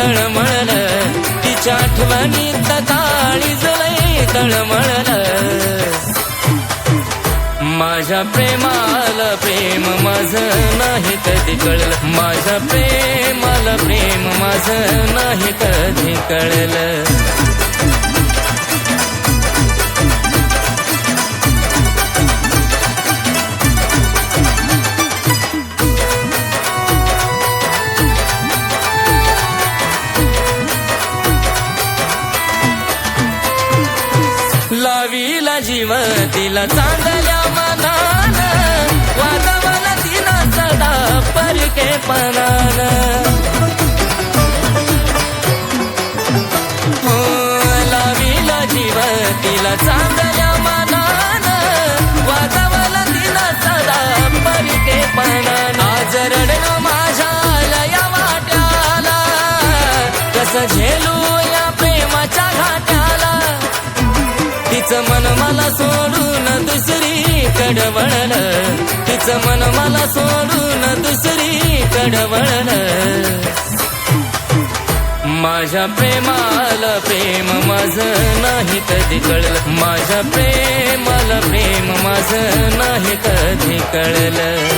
तळमळलं, तिच्या आठवणीत काळीज लय तळमळलं. माझ्या प्रेमाला प्रेम माझं नाही कधी कळलं, माझ्या प्रेमाला प्रेम माझं नाही कधी कळलं. लावीला जीव तिला चांगल्या मनानं, वाजवला तिला सदा परकेपणानं. हो लावीला जीव तिला चांगल्या मनानं, वाजवला तिला सदा परकेपणानं. आज रडणं माझ्या लया वाट्याला, कसं झेलू या प्रेमाच्या घाट्याला. तिचं मन मला सोडून दुसरीकडे वळलं, तिचं मन मला सोडून दुसरीकडे वळलं. माझ्या प्रेमाला प्रेम माझं नाही कधी कळलं, माझ्या प्रेमाला प्रेम माझं नाही कधी कळलं.